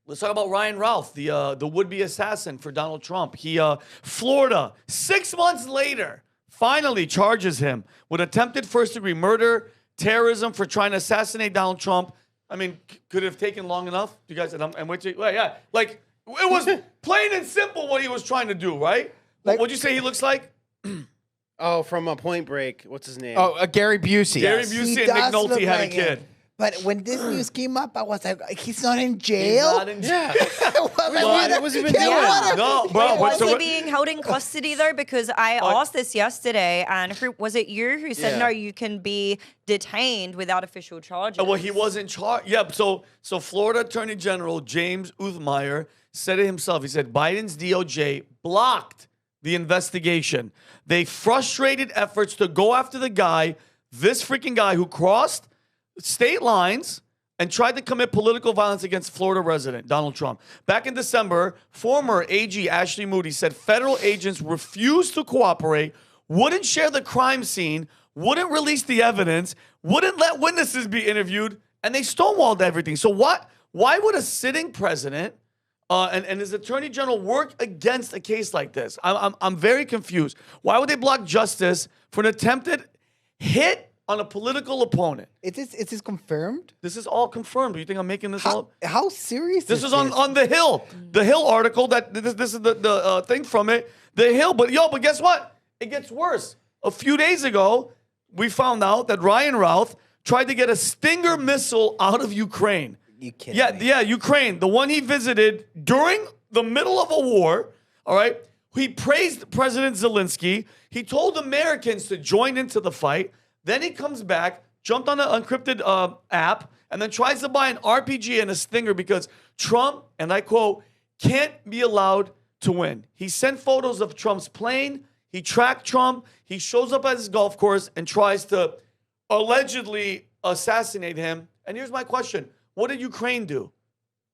Let's talk about Ryan Routh, the would-be assassin for Donald Trump. Florida, 6 months later, finally charges him with attempted first-degree murder, terrorism for trying to assassinate Donald Trump. I mean, could it have taken long enough? You guys said, I'm waiting. Well, yeah, like it was plain and simple what he was trying to do, right? Like, what'd you say he looks like? Oh, from Point Break. What's his name? Oh, Gary Busey. Gary Busey and Nick Nolte had a kid. But when this news came up, I was like, he's not in jail? He's not in jail. What was he been doing? No, bro. Was he being held in custody, though? Because I asked this yesterday, and was it you who said, no, you can be detained without official charges? Well, he wasn't charged. Yeah, so Florida Attorney General James Uthmeyer said it himself. He said Biden's DOJ blocked the investigation. They frustrated efforts to go after the guy, this freaking guy who crossed state lines and tried to commit political violence against Florida resident Donald Trump. Back in December, former AG Ashley Moody said federal agents refused to cooperate, wouldn't share the crime scene, wouldn't release the evidence, wouldn't let witnesses be interviewed, and they stonewalled everything. So why would a sitting president and his attorney general work against a case like this? I'm very confused. Why would they block justice for an attempted hit on a political opponent? Is this confirmed? This is all confirmed. Do you think I'm making this all? How serious This is on The Hill. The Hill article. This is the thing from it. The Hill. But guess what? It gets worse. A few days ago, we found out that Ryan Routh tried to get a Stinger missile out of Ukraine. You kidding me? Yeah, Ukraine. The one he visited during the middle of a war. All right. He praised President Zelensky. He told Americans to join into the fight. Then he comes back, jumped on an encrypted app, and then tries to buy an RPG and a Stinger because Trump, and I quote, can't be allowed to win. He sent photos of Trump's plane. He tracked Trump. He shows up at his golf course and tries to allegedly assassinate him. And here's my question. What did Ukraine do?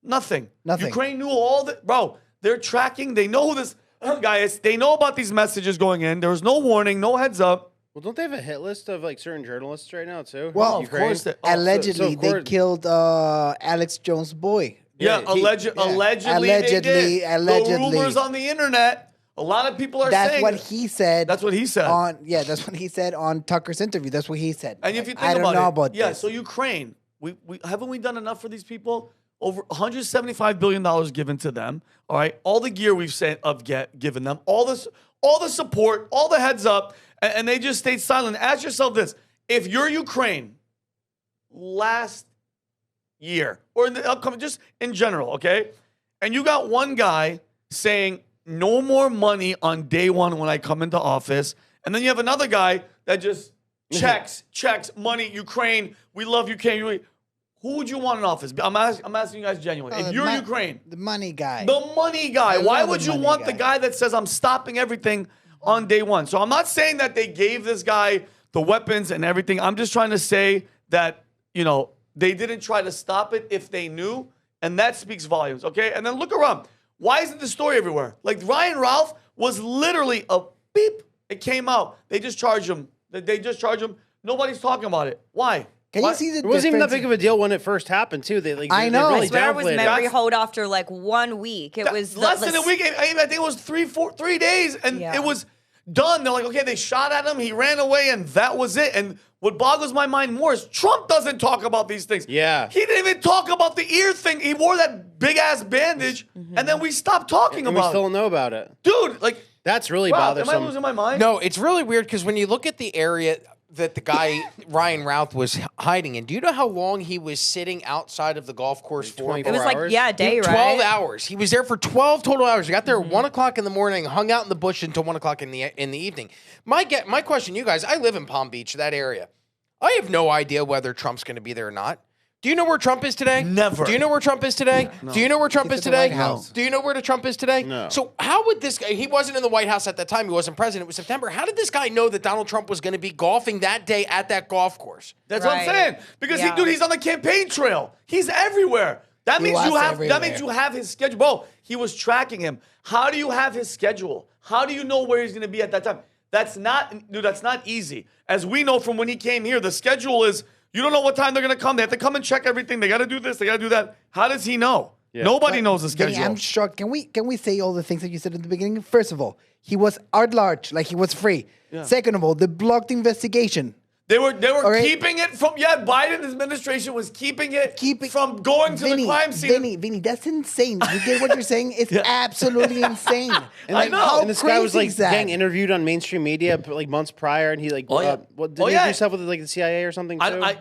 Nothing. Ukraine knew all the... Bro, they're tracking. They know who this guy is. They know about these messages going in. There was no warning, no heads up. Well, don't they have a hit list of like certain journalists right now too? Well, of course. Allegedly, they killed Alex Jones' boy. Yeah, allegedly. They did. Allegedly. The rumors on the internet. A lot of people are saying that's what he said. That's what he said. That's what he said on Tucker's interview. That's what he said. And if you think I don't know about yeah. this. So Ukraine, we haven't we done enough for these people? Over $175 billion given to them. All right, all the gear we've given them, all the support, all the heads up. And they just stayed silent. Ask yourself this. If you're Ukraine last year or in the upcoming, just in general, okay? And you got one guy saying no more money on day one when I come into office. And then you have another guy that just checks money, Ukraine. We love Ukraine. Who would you want in office? I'm asking you guys genuinely. If you're Ukraine. The money guy. The money guy. Why would you want the guy that says I'm stopping everything on day one? So I'm not saying that they gave this guy the weapons and everything. I'm just trying to say that, they didn't try to stop it if they knew, and that speaks volumes, okay? And then look around. Why isn't the story everywhere? Like Ryan Routh was literally a beep. It came out. They just charged him. Nobody's talking about it. Why? Can you see the It wasn't even that big of a deal when it first happened, too. I know. They really I swear it was downplayed memory hold after like 1 week. It was less than a week. I think it was 3 days, and it was done. They're like, okay, they shot at him. He ran away, and that was it. And what boggles my mind more is Trump doesn't talk about these things. Yeah. He didn't even talk about the ear thing. He wore that big-ass bandage, and then we stopped talking about it. We still don't know about it. Dude, like... That's really wow, bothersome. am I losing my mind? No, it's really weird because when you look at the area that the guy, Ryan Routh, was hiding in, do you know how long he was sitting outside of the golf course for? It was like, a day, 12 right? 12 hours. He was there for 12 total hours. He got there at 1 o'clock in the morning, hung out in the bush until 1 o'clock in the evening. My question, you guys, I live in Palm Beach, that area. I have no idea whether Trump's going to be there or not. Do you know where Trump is today? Never. Do you know where Trump is today? No. Do you know where Trump He's is at the today? White House. Do you know where Trump is today? No. So how would this guy, he wasn't in the White House at that time. He wasn't president. It was September. How did this guy know that Donald Trump was going to be golfing that day at that golf course? That's what I'm saying. Because he's on the campaign trail. He's everywhere. That means you have his schedule. Bro, he was tracking him. How do you have his schedule? How do you know where he's going to be at that time? That's not easy. As we know from when he came here, the schedule is, you don't know what time they're going to come. They have to come and check everything. They got to do this. They got to do that. How does he know? Nobody knows the Vinny, schedule. I'm shocked. Can we say all the things that you said at the beginning? First of all, he was at large, like he was free. Second of all, the blocked investigation. They were right. keeping it from Biden administration was keeping it from going to the crime scene. Vinny, that's insane. You get what you're saying? It's absolutely insane. And I know. And this guy was crazy like is that? getting interviewed on mainstream media like months prior, and he like, did he do stuff with like the CIA or something too?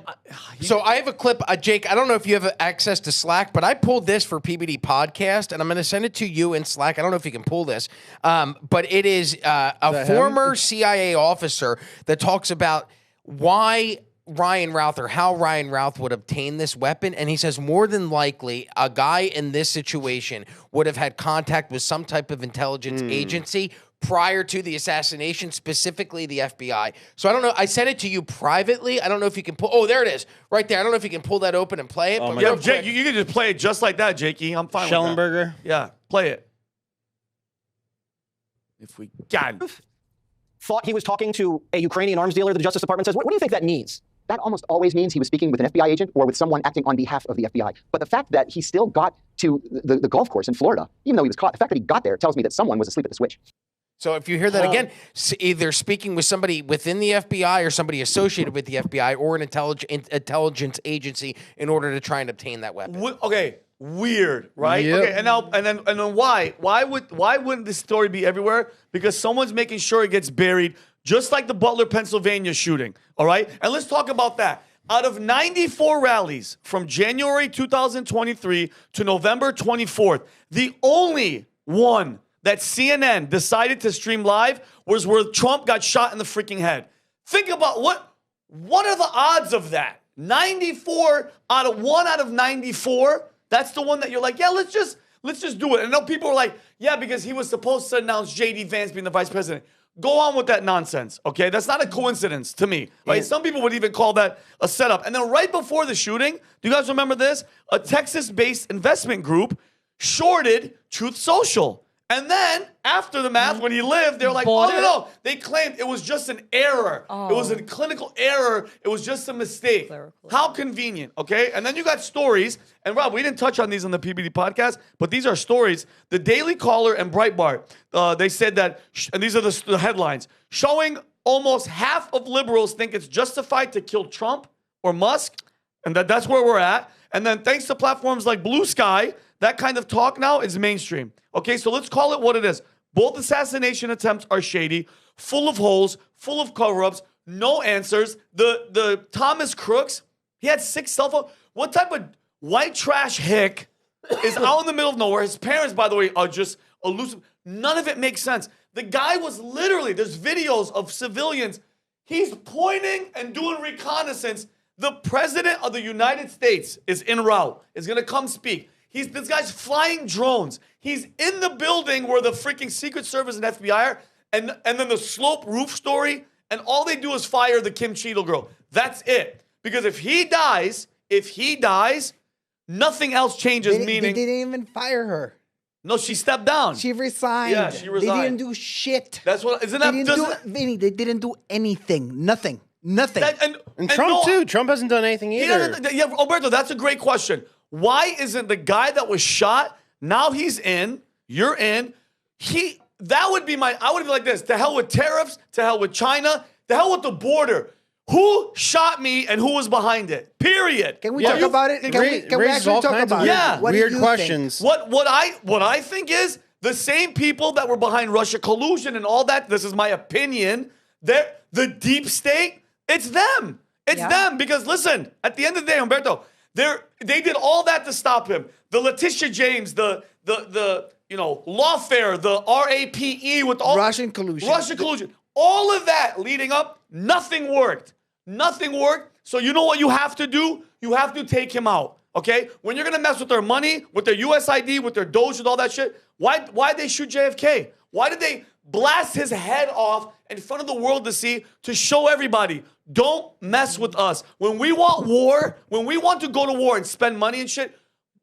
So I have a clip, Jake. I don't know if you have access to Slack, but I pulled this for PBD podcast, and I'm going to send it to you in Slack. I don't know if you can pull this, but it is a former CIA officer that talks about why Ryan Routh or how Ryan Routh would obtain this weapon. And he says more than likely a guy in this situation would have had contact with some type of intelligence agency prior to the assassination, specifically the FBI. So I don't know. I sent it to you privately. I don't know if you can pull. Oh, there it is. Right there. I don't know if you can pull that open and play it. But Yeah, Jake, you can just play it just like that, Jakey. I'm fine with that. Schellenberger. Yeah, play it. If we can. Thought he was talking to a Ukrainian arms dealer, the Justice Department says, what do you think that means? That almost always means he was speaking with an FBI agent or with someone acting on behalf of the FBI. But the fact that he still got to the golf course in Florida, even though he was caught, the fact that he got there tells me that someone was asleep at the switch. So if you hear that again, either speaking with somebody within the FBI or somebody associated with the FBI or an intelligence agency in order to try and obtain that weapon. Okay, weird, right? Yep. Okay, and then why? Why wouldn't this story be everywhere? Because someone's making sure it gets buried, just like the Butler, Pennsylvania shooting. All right, and let's talk about that. Out of 94 rallies from January 2023 to November 24th, the only one that CNN decided to stream live was where Trump got shot in the freaking head. Think about what are the odds of that? 94 out of 94. That's the one that you're like, yeah, let's just do it. And I know people are like, yeah, because he was supposed to announce J.D. Vance being the vice president. Go on with that nonsense, okay? That's not a coincidence to me, right? Some people would even call that a setup. And then right before the shooting, do you guys remember this? A Texas-based investment group shorted Truth Social. And then, after the math, when he lived, they were like, no. They claimed it was just an error. It was a clinical error. It was just a mistake. How convenient, okay? And then you got stories. And, Rob, we didn't touch on these on the PBD podcast, but these are stories. The Daily Caller and Breitbart, they said that, and these are the headlines, showing almost half of liberals think it's justified to kill Trump or Musk, and that's where we're at. And then thanks to platforms like Blue Sky, that kind of talk now is mainstream. Okay, so let's call it what it is. Both assassination attempts are shady, full of holes, full of cover-ups, no answers. The Thomas Crooks, he had 6 cell phones. What type of white trash hick is out in the middle of nowhere? His parents, by the way, are just elusive. None of it makes sense. The guy was literally, there's videos of civilians. He's pointing and doing reconnaissance. The president of the United States is en route, is going to come speak. This guy's flying drones. He's in the building where the freaking Secret Service and FBI are, and then the slope roof story, and all they do is fire the Kim Cheadle girl. That's it. Because if he dies, nothing else changes, They meaning... didn't even fire her. No, she stepped down. She resigned. Yeah, she resigned. They didn't do shit. That's what... Isn't that... Vinny, they didn't do anything. Nothing. And Trump, too. Trump hasn't done anything either. Yeah, Alberto, that's a great question. Why isn't the guy that was shot, now he's in, you're in, I would be like this, to hell with tariffs, to hell with China, to hell with the border. Who shot me and who was behind it? Period. Can we talk about it? Can we actually talk about it? What do weird you questions. think? What I think is the same people that were behind Russia collusion and all that, this is my opinion, the deep state, it's them. It's them. Because listen, at the end of the day, Humberto, they did all that to stop him. The Letitia James, the lawfare, the RAPE with all Russian collusion. All of that leading up, nothing worked. Nothing worked. So you know what you have to do? You have to take him out. Okay? When you're gonna mess with their money, with their USID, with their Doge, with all that shit, why'd they shoot JFK? Why did they blast his head off in front of the world to see, to show everybody, don't mess with us. When we want war, when we want to go to war and spend money and shit,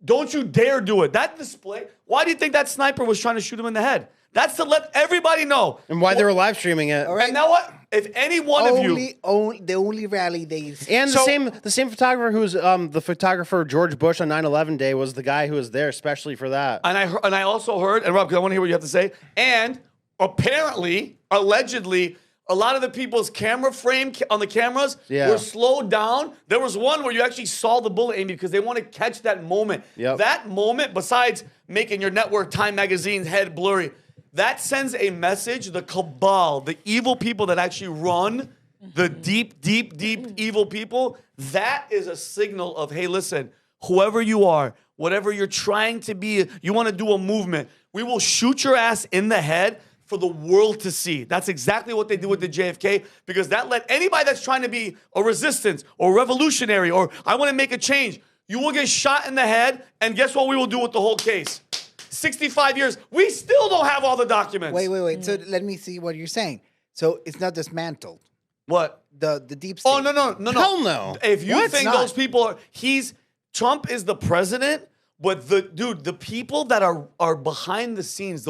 don't you dare do it. That display, why do you think that sniper was trying to shoot him in the head? That's to let everybody know. And why they were live streaming it. All right. And now what? If any one of you... The only rally they... And the same photographer who's the photographer George Bush on 9/11 day was the guy who was there especially for that. And I also heard, and Rob, because I want to hear what you have to say, and apparently, allegedly, a lot of the people's camera frame on the cameras were slowed down. There was one where you actually saw the bullet, Amy, because they want to catch that moment. Yep. That moment, besides making your network Time Magazine's head blurry, that sends a message, the cabal, the evil people that actually run, the deep evil people, that is a signal of, hey, listen, whoever you are, whatever you're trying to be, you want to do a movement, we will shoot your ass in the head for the world to see. That's exactly what they did with the JFK, because that let anybody that's trying to be a resistance or revolutionary or I want to make a change, you will get shot in the head, and guess what we will do with the whole case? 65 years, we still don't have all the documents. Wait. So let me see what you're saying. So it's not dismantled. What? The deep state. Oh, no. Hell no. If you What? think It's not. those people are, Trump is the president, but the people that are behind the scenes,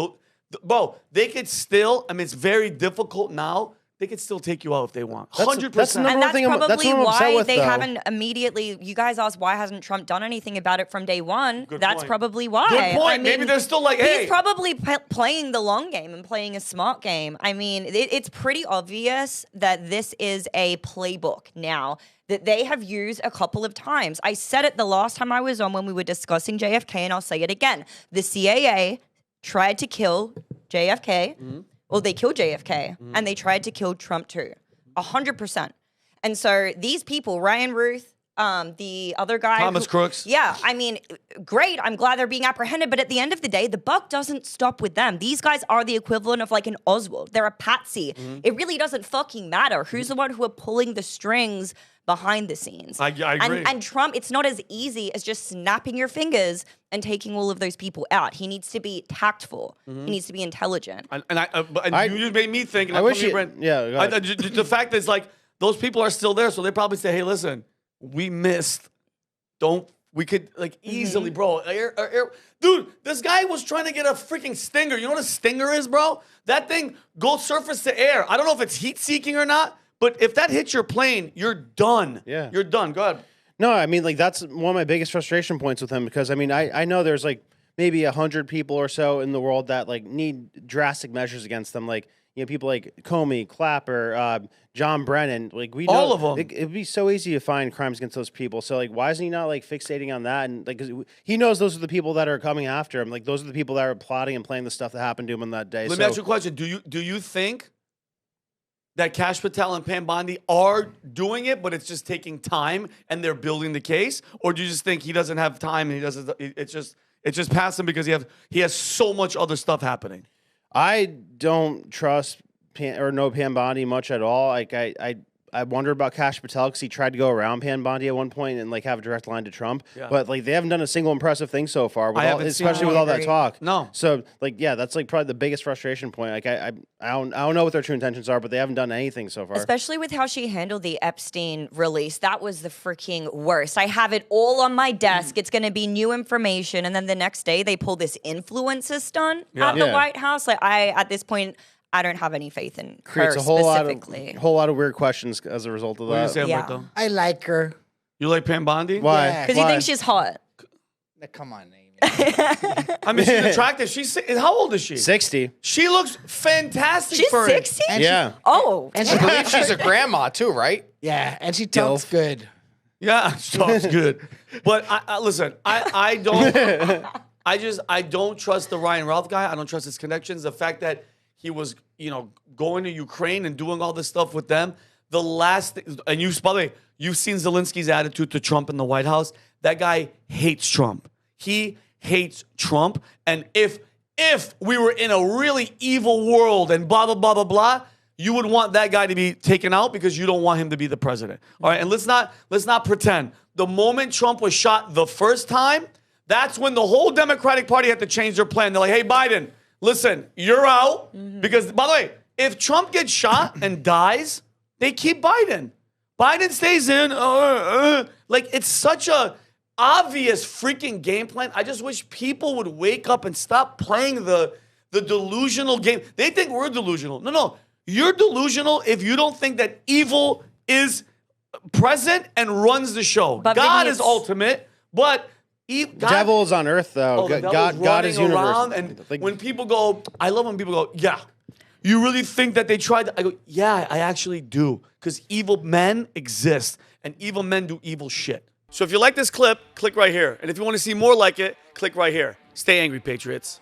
bro, they could still, I mean, it's very difficult now. They could still take you out if they want. 100%. That's the number And one that's thing probably I'm upset why with, they though. haven't immediately. You guys asked why hasn't Trump done anything about it from day one? Good That's point. probably why. Good point. I mean, Maybe they're still like, hey. He's probably playing the long game and playing a smart game. I mean, it's pretty obvious that this is a playbook now that they have used a couple of times. I said it the last time I was on when we were discussing JFK, and I'll say it again. The CIA tried to kill JFK. Well, they killed JFK, and they tried to kill Trump too. 100%. And so these people, Ryan Routh, the other guy, Thomas Crooks. Yeah, I mean, great. I'm glad they're being apprehended. But at the end of the day, the buck doesn't stop with them. These guys are the equivalent of like an Oswald. They're a patsy. It really doesn't fucking matter who's the one who are pulling the strings behind the scenes. I agree. And Trump, it's not as easy as just snapping your fingers and taking all of those people out. He needs to be tactful. He needs to be intelligent. You just made me think. And I I'm wish telling you- Brent, yeah, go ahead. the fact is, like, those people are still there, so they probably say, hey, listen, we missed. We could, like, easily, bro. Dude, this guy was trying to get a freaking stinger. You know what a stinger is, bro? That thing goes surface to air. I don't know if it's heat-seeking or not, but if that hits your plane, you're done. Yeah. You're done. Go ahead. No, I mean, like, that's one of my biggest frustration points with him because, I mean, I know there's, like, maybe 100 people or so in the world that, like, need drastic measures against them. Like, you know, people like Comey, Clapper, John Brennan. Like, we know. All of them. It'd be so easy to find crimes against those people. So, like, why isn't he not, like, fixating on that? And, like, 'cause he knows those are the people that are coming after him. Like, those are the people that are plotting and planning the stuff that happened to him on that day. Let me ask you a question. Do you think that Kash Patel and Pam Bondi are doing it, but it's just taking time and they're building the case? Or do you just think he doesn't have time and it's just passing because he has so much other stuff happening? I don't trust Pam Bondi much at all. Like I wonder about Kash Patel because he tried to go around Pam Bondi at one point and like have a direct line to Trump. Yeah. But like they haven't done a single impressive thing so far, I especially with all that agree. talk. No. So like yeah, that's like probably the biggest frustration point. Like I don't know what their true intentions are, but they haven't done anything so far. Especially with how she handled the Epstein release. That was the freaking worst. I have it all on my desk. It's going to be new information. And then the next day they pull this influencer stunt at the Yeah. White House. Like at this point, I don't have any faith in Creates her a whole specifically. lot of weird questions as a result of What do you that. say, Yeah. Humberto? I like her. You like Pam Bondi? Why? Yeah. Because you Why? think she's hot. Come on, Amy. I mean, she's attractive. How old is she? 60. She looks fantastic She's for 60? And Yeah. Oh. I believe she's a grandma too, right? Yeah, and she talks Dilf. good. Yeah, she talks good. But listen, I don't. I don't trust the Ryan Routh guy. I don't trust his connections. The fact that he was, going to Ukraine and doing all this stuff with them. The last thing, and by the way, you've seen Zelensky's attitude to Trump in the White House. That guy hates Trump. He hates Trump. And if we were in a really evil world and blah, blah, blah, blah, blah, you would want that guy to be taken out because you don't want him to be the president. All right, and let's not pretend. The moment Trump was shot the first time, that's when the whole Democratic Party had to change their plan. They're like, hey, Biden, listen, you're out. Because, by the way, if Trump gets shot and dies, they keep Biden. Biden stays in. Like, it's such a... obvious freaking game plan. I just wish people would wake up and stop playing the delusional game. They think we're delusional. No. You're delusional if you don't think that evil is present and runs the show. But God Vinny, is it's- ultimate, but The devil is on earth, though. the God devil's is running universe. around, and Like, when people go, I love when people go, yeah, you really think that they tried to? I go, yeah, I actually do. Because evil men exist, and evil men do evil shit. So if you like this clip, click right here. And if you want to see more like it, click right here. Stay angry, Patriots.